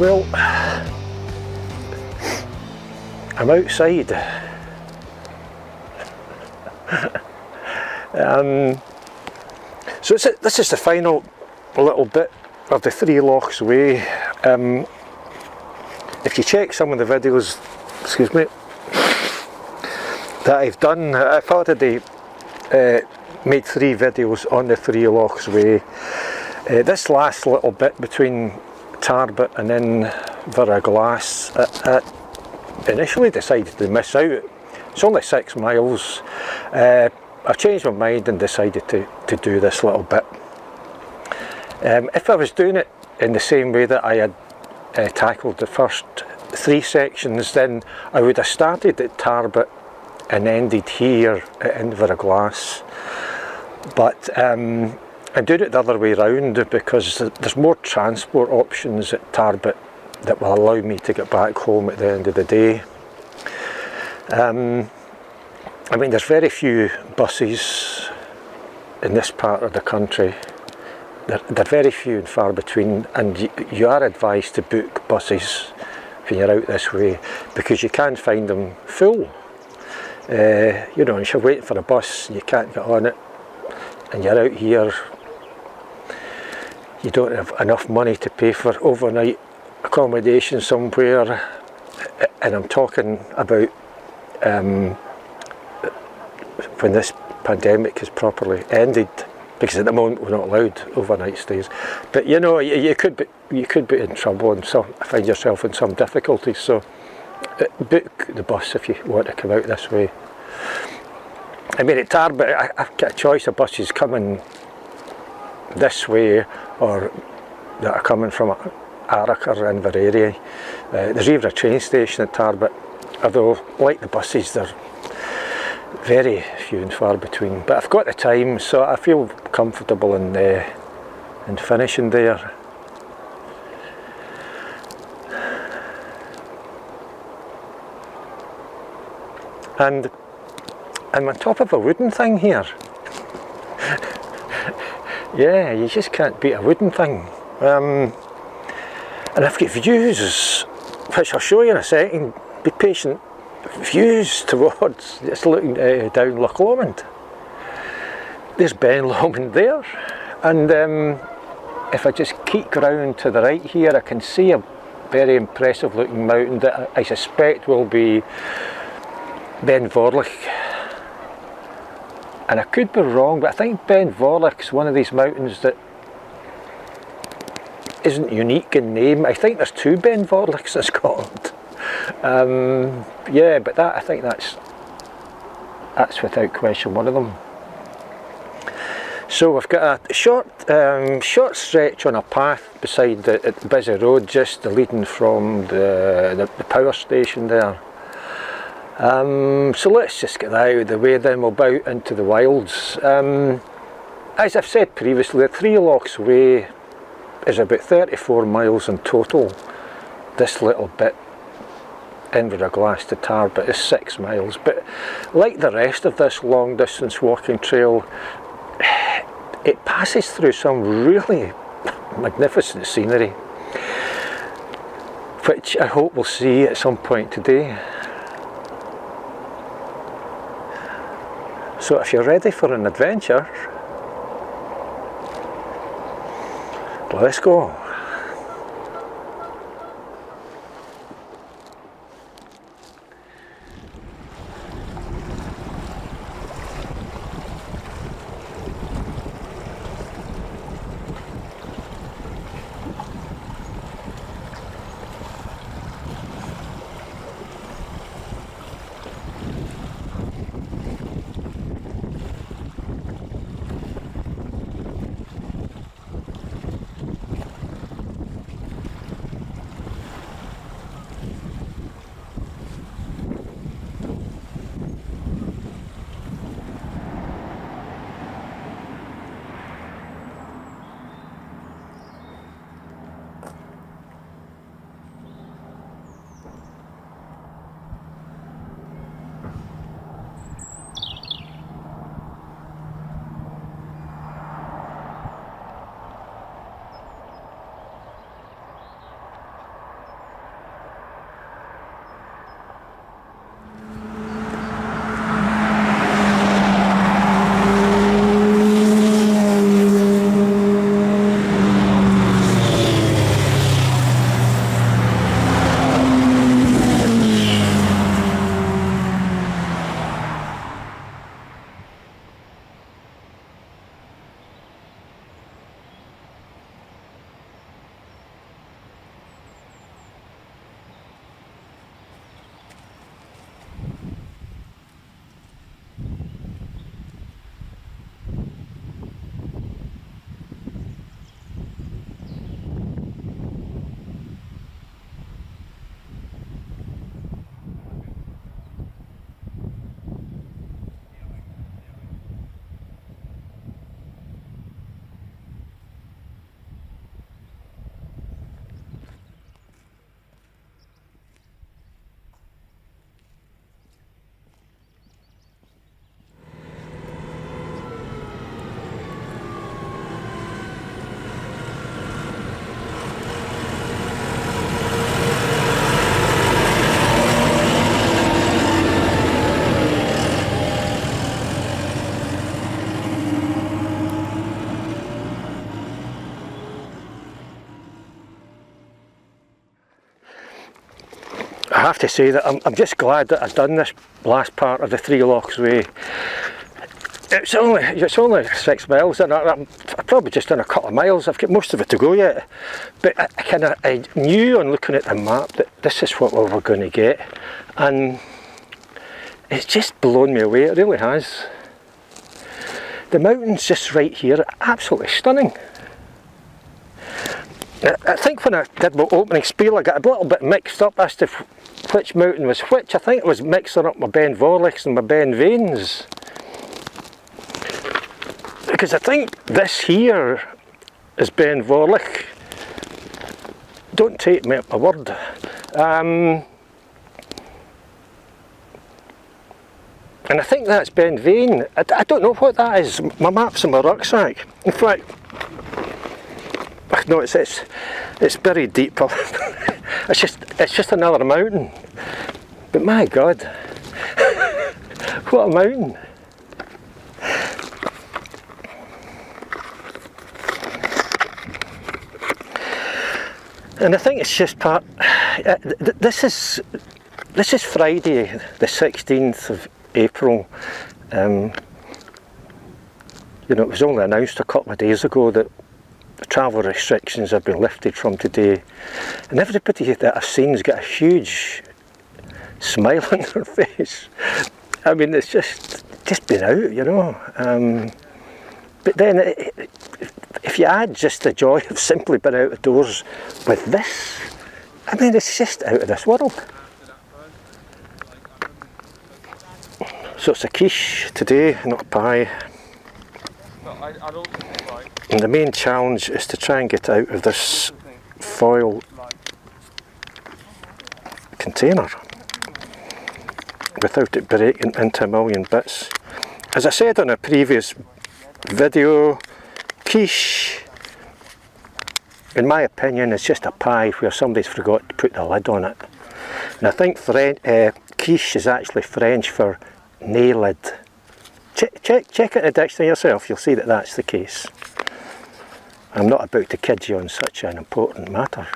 Well, I'm outside. So this is the final little bit of the Three Lochs Way. If you check some of the videos, excuse me, that I've done, I've already made 3 videos on the Three Lochs Way. This last little bit between Tarbet and Inveruglas, I initially decided to miss out. It's only 6 miles. I've changed my mind and decided to do this little bit. If I was doing it in the same way that I had tackled the first 3 sections, then I would have started at Tarbet and ended here at Inveruglas. But I'm doing it the other way round because there's more transport options at Tarbet that will allow me to get back home at the end of the day. I mean, there's very few buses in this part of the country. They're very few and far between, and you are advised to book buses when you're out this way because you can't find them full. You know, if you're waiting for a bus, you can't get on it, and you're out here, you don't have enough money to pay for overnight accommodation somewhere, and I'm talking about when this pandemic is properly ended, because at the moment we're not allowed overnight stays. But you know, you could be in trouble and find yourself in some difficulties. So book the bus if you want to come out this way. I mean, at Tarbet, I've got a choice of buses coming this way or that are coming from Arrochar and Inveruglas. There's even a train station at Tarbet, although like the buses, they're very few and far between. But I've got the time, so I feel comfortable in finishing there. And I'm on top of a wooden thing here. Yeah, you just can't beat a wooden thing. And I've got views, which I'll show you in a second. Be patient. Views towards, just looking down Loch Lomond. There's Ben Lomond there, and if I just keep round to the right here, I can see a very impressive looking mountain that I suspect will be Ben Vorlich. And I could be wrong, but I think Ben Vorlich's one of these mountains that isn't unique in name. I think there's 2 Ben Vorlichs in Scotland. Yeah, but I think that's without question one of them. So we've got a short stretch on a path beside the busy road, just leading from the power station there. So let's just get that out of the way, then we'll bow into the wilds. As I've said previously, the Three Lochs Way is about 34 miles in total. This little bit, Inveruglas to Tarbet, is 6 miles, but like the rest of this long distance walking trail, it passes through some really magnificent scenery, which I hope we'll see at some point today. So if you're ready for an adventure, let's go. have to say that I'm just glad that I've done this last part of the Three Lochs Way. It's only 6 miles, and I've probably just done a couple of miles. I've got most of it to go yet. But I knew on looking at the map that this is what we were going to get, and it's just blown me away. It really has. The mountains just right here are absolutely stunning. I think when I did my opening spiel, I got a little bit mixed up as to which mountain was which. I think it was mixing up my Ben Vorlichs and my Ben Vanes. Because I think this here is Ben Vorlich. Don't take me at my word. And I think that's Ben Vane. I don't know what that is. My map's in my rucksack. In fact, no, it's buried deep. It's just another mountain. But my God, what a mountain! And I think it's just part. This is Friday, the 16th of April. You know, it was only announced a couple of days ago that the travel restrictions have been lifted from today, and everybody that I've seen's got a huge smile on their face. I mean, it's just been out, you know. But then, if you add just the joy of simply being out of doors with this, I mean, it's just out of this world. So it's a quiche today, not a pie. And the main challenge is to try and get out of this foil container without it breaking into a million bits. As I said on a previous video, quiche, in my opinion, is just a pie where somebody's forgot to put the lid on it. And I think quiche is actually French for nail lid. Check it in the dictionary yourself, you'll see that that's the case. I'm not about to kid you on such an important matter.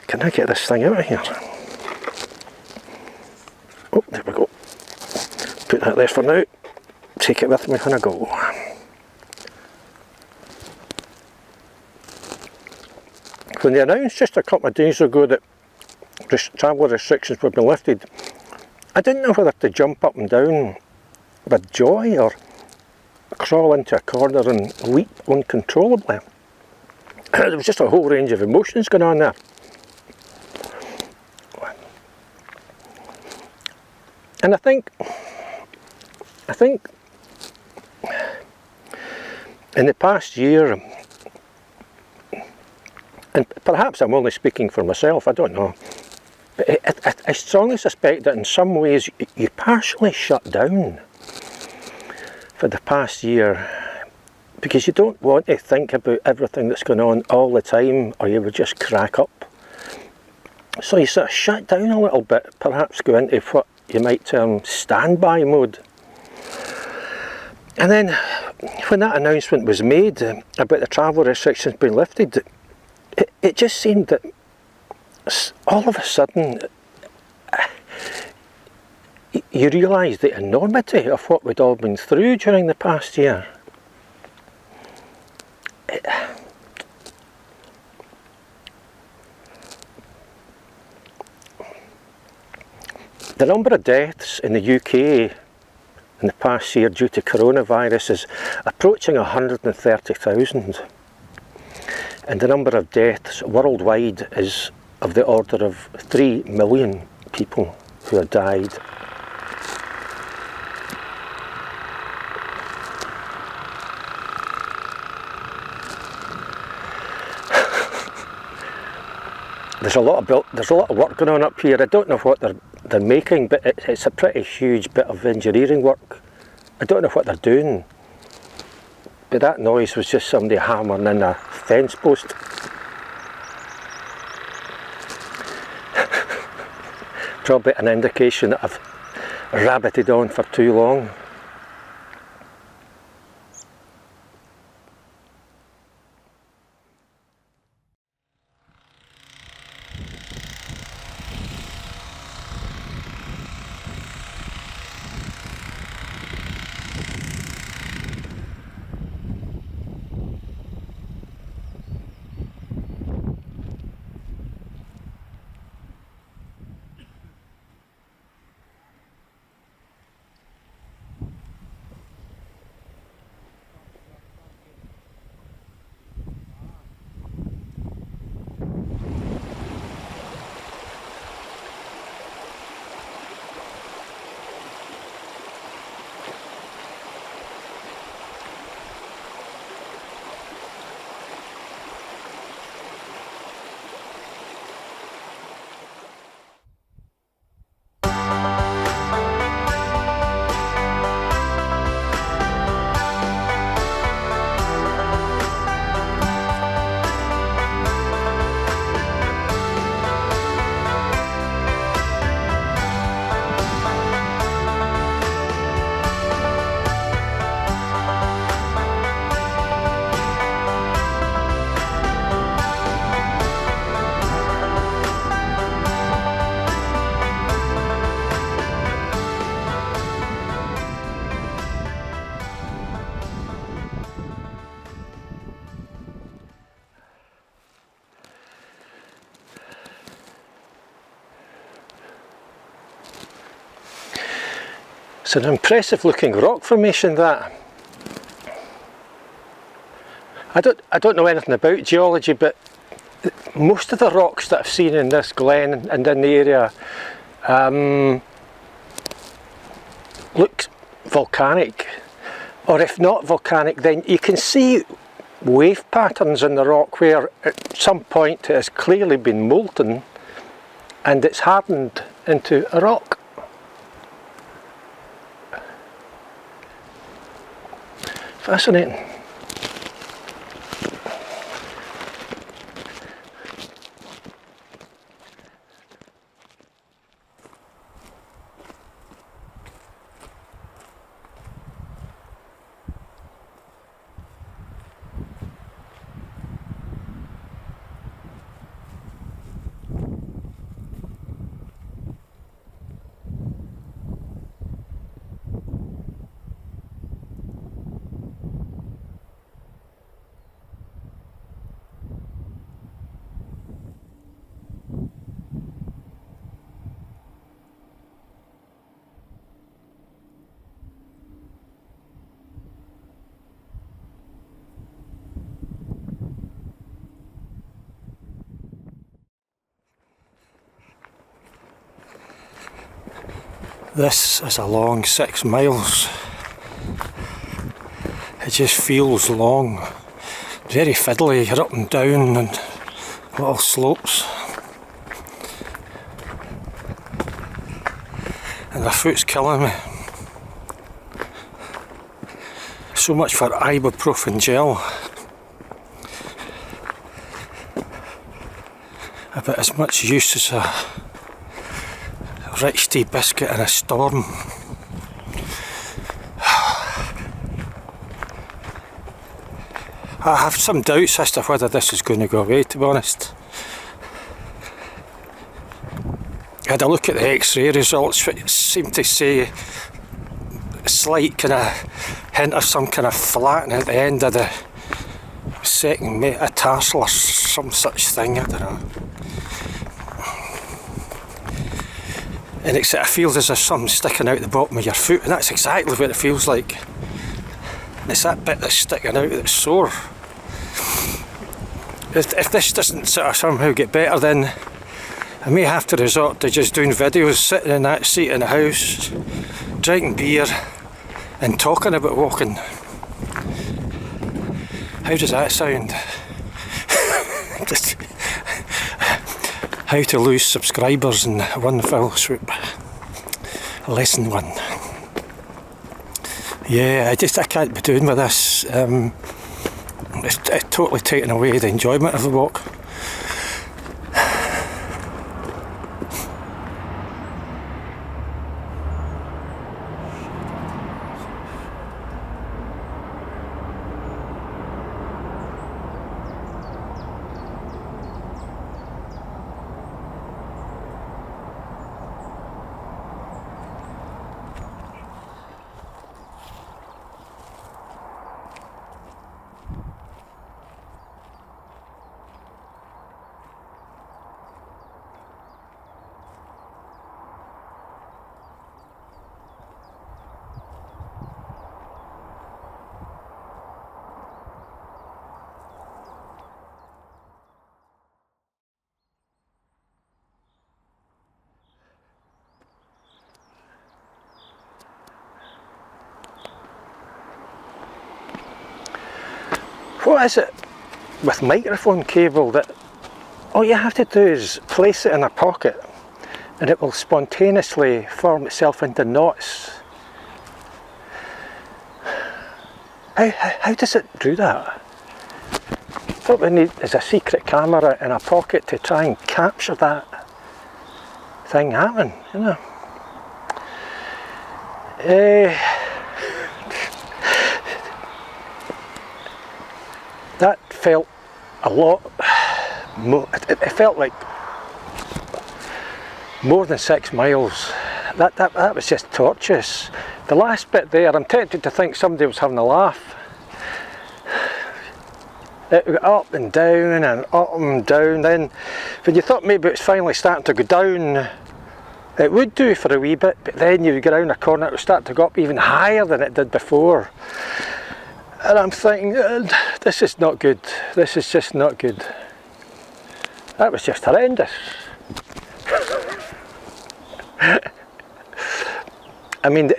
Can I get this thing out of here? Oh, there we go. Put that there for now. Take it with me when I go. When they announced just a couple of days ago that travel restrictions would be lifted, I didn't know whether to jump up and down with joy or crawl into a corner and weep uncontrollably. There was just a whole range of emotions going on there. And I think in the past year, and perhaps I'm only speaking for myself, I don't know, but I strongly suspect that in some ways you partially shut down for the past year because you don't want to think about everything that's going on all the time, or you would just crack up. So you sort of shut down a little bit, perhaps go into what you might term standby mode. And then when that announcement was made about the travel restrictions being lifted, it just seemed that all of a sudden you realise the enormity of what we'd all been through during the past year. The number of deaths in the UK in the past year due to coronavirus is approaching 130,000, and the number of deaths worldwide is of the order of 3 million people who have died. There's a lot of work going on up here. I don't know what they're making, but it's a pretty huge bit of engineering work. I don't know what they're doing, but that noise was just somebody hammering in a fence post. Probably an indication that I've rabbited on for too long. It's an impressive looking rock formation, that. I don't know anything about geology, but most of the rocks that I've seen in this glen and in the area look volcanic, or if not volcanic, then you can see wave patterns in the rock where at some point it has clearly been molten and it's hardened into a rock. Fascinating. This is a long 6 miles. It just feels long. Very fiddly, you're up and down and little slopes. And the foot's killing me. So much for ibuprofen gel. About as much use as a rich tea biscuit in a storm. I have some doubts as to whether this is going to go away, to be honest. I had a look at the X-ray results, which seemed to say a slight kind of hint of some kind of flattening at the end of the second metatarsal or some such thing, I don't know. And it feels as if something's sticking out the bottom of your foot, and that's exactly what it feels like. It's that bit that's sticking out that's sore. If this doesn't sort of somehow get better, then I may have to resort to just doing videos, sitting in that seat in the house, drinking beer and talking about walking. How does that sound? Just how to lose subscribers in one fell swoop. Lesson 1. Yeah, I can't be doing with this. It's totally taken away the enjoyment of the walk. What is it with microphone cable that all you have to do is place it in a pocket and it will spontaneously form itself into knots? How does it do that? I thought we need is a secret camera in a pocket to try and capture that thing happening, you know. That felt a lot more, it felt like more than 6 miles. That was just torturous. The last bit there, I'm tempted to think somebody was having a laugh. It went up and down and up and down. Then when you thought maybe it was finally starting to go down, It would do for a wee bit, but then you get around a corner, it would start to go up even higher than it did before. And I'm thinking, this is not good. This is just not good. That was just horrendous. I mean,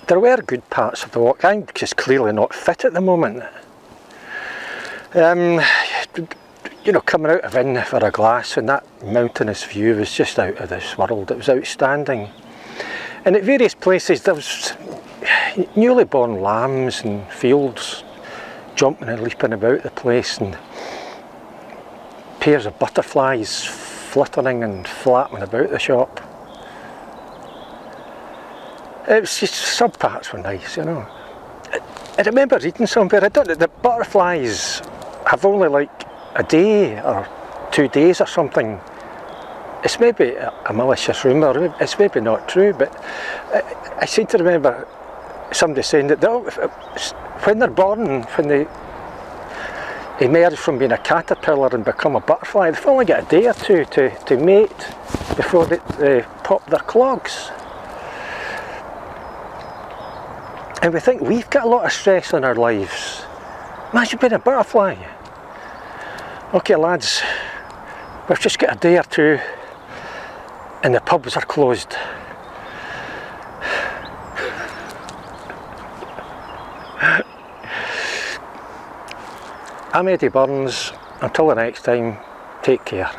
there were good parts of the walk. I'm just clearly not fit at the moment. You know, coming out of Inveruglas and that mountainous view was just out of this world. It was outstanding. And at various places there was newly born lambs and fields jumping and leaping about the place, and pairs of butterflies fluttering and flapping about the shop. It was just, some parts were nice, you know. I remember reading somewhere, I don't know, the butterflies have only like a day or 2 days or something. It's maybe a malicious rumour, it's maybe not true, but I seem to remember somebody saying that when they're born, when they emerge from being a caterpillar and become a butterfly, they've only got a day or two to mate before they pop their clogs. And we think we've got a lot of stress in our lives. Imagine being a butterfly. Okay lads, we've just got a day or two and the pubs are closed. I'm Eddie Burns. Until the next time, take care.